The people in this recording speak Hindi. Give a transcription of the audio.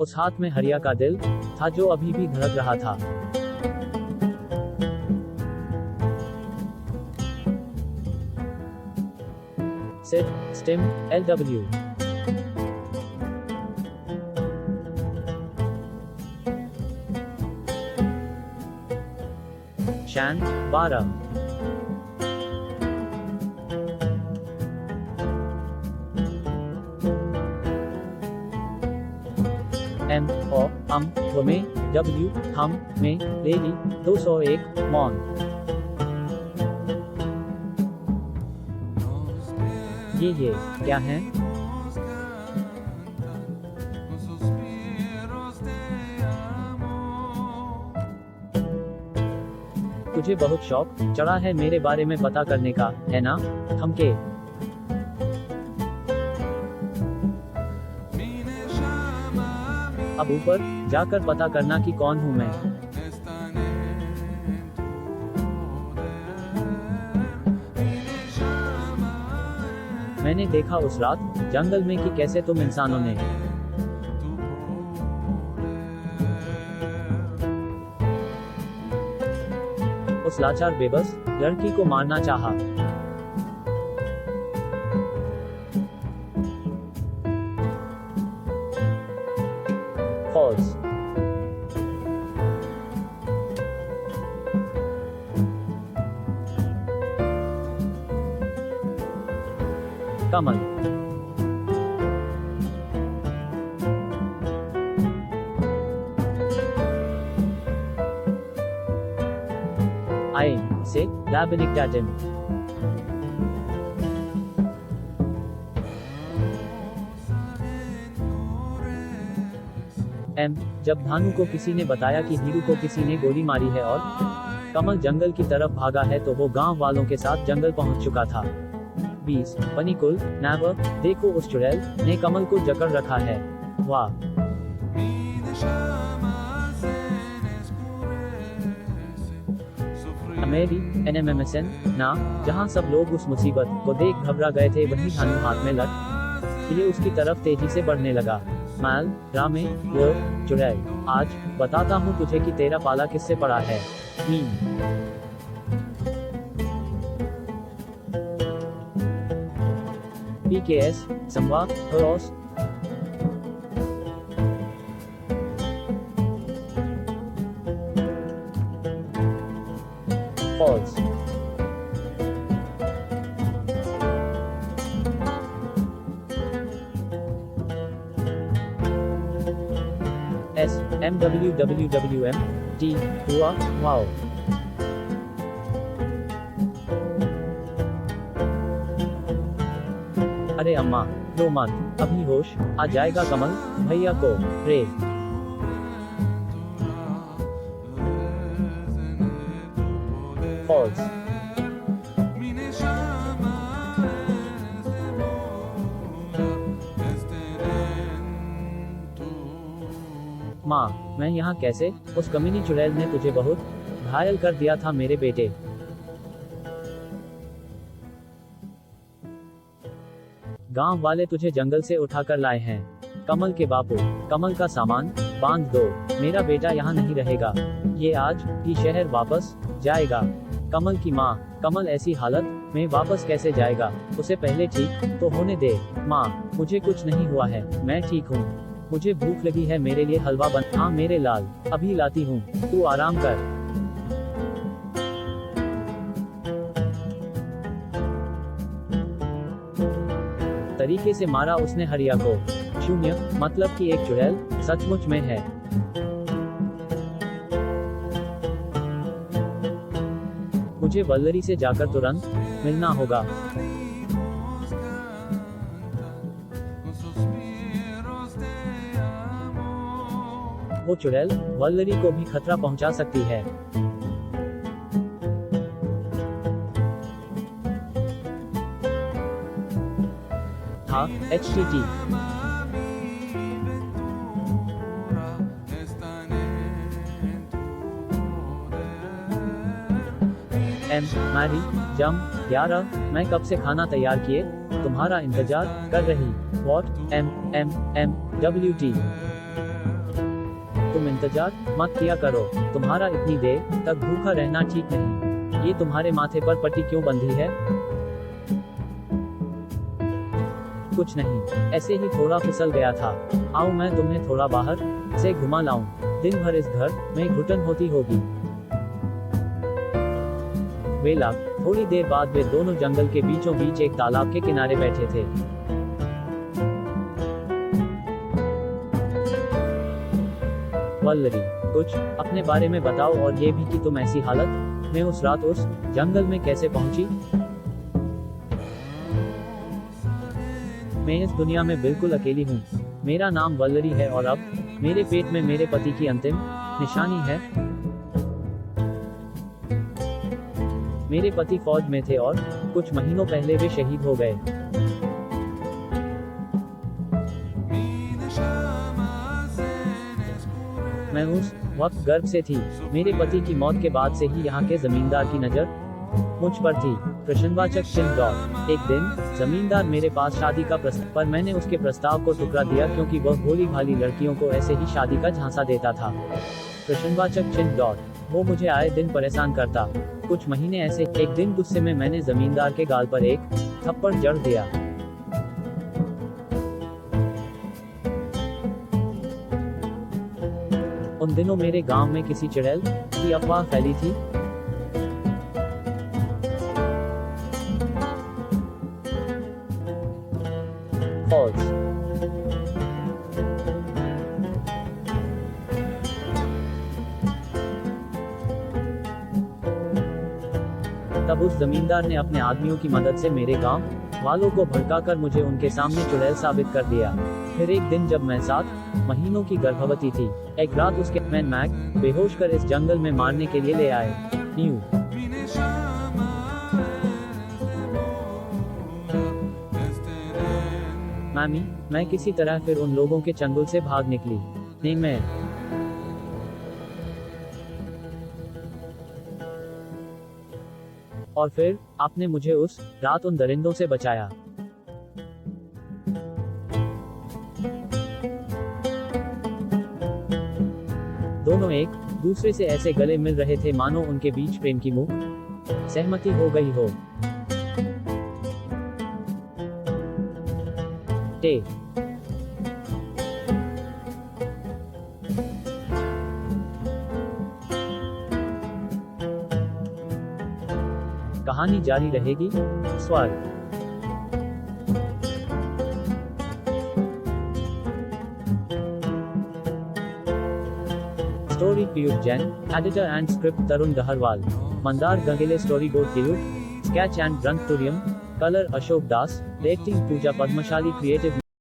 उस हाथ में हरिया का दिल था जो अभी भी धड़क रहा था। सिड, स्टिम, LW। शैन, 12। एम, ओ, वो में, W, हम, में, लेली, 201, मॉन। ये क्या है? तुझे बहुत शौक चढ़ा है मेरे बारे में पता करने का, है ना? थमके। अब ऊपर जाकर पता करना कि कौन हूं मैं। मैंने देखा उस रात जंगल में कि कैसे तुम इंसानों ने उस लाचार बेबस लड़की को मारना चाहा। फॉल्स। कमल। आइन से लैबिनिक डाटिन। एम, जब भानु को किसी ने बताया कि हीरू को किसी ने गोली मारी है और कमल जंगल की तरफ भागा है तो वो गांव वालों के साथ जंगल पहुंच चुका था। 20 पनिकुल, नेवर, देखो उस चुड़ैल ने कमल को जकड़ रखा है। वाह। अमेरी, NMMSN, ना, जहां सब लोग उस मुसीबत को देख घबरा गए थे वहीं भानु हाथ में लट ये उसकी तरफ तेजी से बढ़ने लगा। मैल, रामे, वो, चुड़ैल, आज बताता हूँ तुझे कि तेरा पाला किससे पड़ा है। PKS, संवा, हरोस। फॉल्स। S, MWWWM, T, हुआ, वाओ। अरे अम्मा, रो मत, अभी होश आ जाएगा कमल भैया को, रे। फॉल्स। माँ, मैं यहाँ कैसे? उस कमीनी चुड़ैल ने तुझे बहुत घायल कर दिया था मेरे बेटे। गांव वाले तुझे जंगल से उठाकर लाए हैं। कमल के बापू, कमल का सामान बांध दो, मेरा बेटा यहाँ नहीं रहेगा, ये आज ही शहर वापस जाएगा। कमल की माँ, कमल ऐसी हालत में वापस कैसे जाएगा? उसे पहले ठीक तो होने दे। माँ, मुझे कुछ नहीं हुआ है, मैं ठीक हूँ। मुझे भूख लगी है, मेरे लिए हलवा बन। हाँ मेरे लाल, अभी लाती हूँ, तू आराम कर। तरीके से मारा उसने हरिया को। 0, मतलब कि एक चुड़ैल सचमुच में है। मुझे वल्लरी से जाकर तुरंत मिलना होगा। वो चुड़ैल वल्लरी को भी खतरा पहुंचा सकती है। था HTT। एम, मैरी, जम, 11, मैं कब से खाना तैयार किए तुम्हारा इंतजार कर रही। What, M, WT। तुम इंतजार मत किया करो, तुम्हारा इतनी देर तक भूखा रहना ठीक नहीं। ये तुम्हारे माथे पर पट्टी क्यों बंधी है? कुछ नहीं, ऐसे ही थोड़ा फिसल गया था। आओ मैं तुम्हें थोड़ा बाहर से घुमा लाऊं। दिन भर इस घर में घुटन होती होगी। वेला, थोड़ी देर बाद वे दोनों जंगल के बीचों बीच एक तालाब के किनारे बैठे थे। वल्लरी, कुछ अपने बारे में बताओ और ये भी कि तुम ऐसी हालत में उस रात उस जंगल में कैसे पहुंची? मैं इस दुनिया में बिल्कुल अकेली हूँ। मेरा नाम वल्लरी है और अब मेरे पेट में मेरे पति की अंतिम निशानी है। मेरे पति फौज में थे और कुछ महीनों पहले वे शहीद हो गए। मैं उस वक्त गर्भ से थी। मेरे पति की मौत के बाद से ही यहाँ के जमींदार की नजर मुझ पर थी। प्रश्नवाचक चिन्ह डॉट। एक दिन जमींदार मेरे पास शादी का प्रस्ताव, पर मैंने उसके प्रस्ताव को ठुकरा दिया क्योंकि वह भोली भाली लड़कियों को ऐसे ही शादी का झांसा देता था। प्रश्नवाचक चिन्ह डॉट। वो मुझे आए दिन परेशान करता। कुछ महीने ऐसे, एक दिन गुस्से में मैंने जमींदार के गाल पर एक थप्पड़ जड़ दिया। उन दिनों मेरे गांव में किसी चुड़ैल की अफवाह फैली थी। फॉल्स। तब उस जमींदार ने अपने आदमियों की मदद से मेरे गांव वालों को भड़काकर मुझे उनके सामने चुड़ैल साबित कर दिया। फिर एक दिन जब मैं 7 महीनों की गर्भवती थी, एक रात उसके मैन मैक बेहोश कर इस जंगल में मारने के लिए ले आए। न्यू। मामी, मैं किसी तरह फिर उन लोगों के चंगुल से भाग निकली। नहीं मैं। और फिर आपने मुझे उस रात उन दरिंदों से बचाया। दोनों एक दूसरे से ऐसे गले मिल रहे थे मानो उनके बीच प्रेम की मुख सहमति हो गई हो। टे। कहानी जारी रहेगी। स्वर्ग। Story Piyush Jain, editor and script Tarun Gaharwal, Mandar Gangile storyboard Piyush, sketch and Brant Turiam, color Ashok Das, directing Pooja Padmashali, creative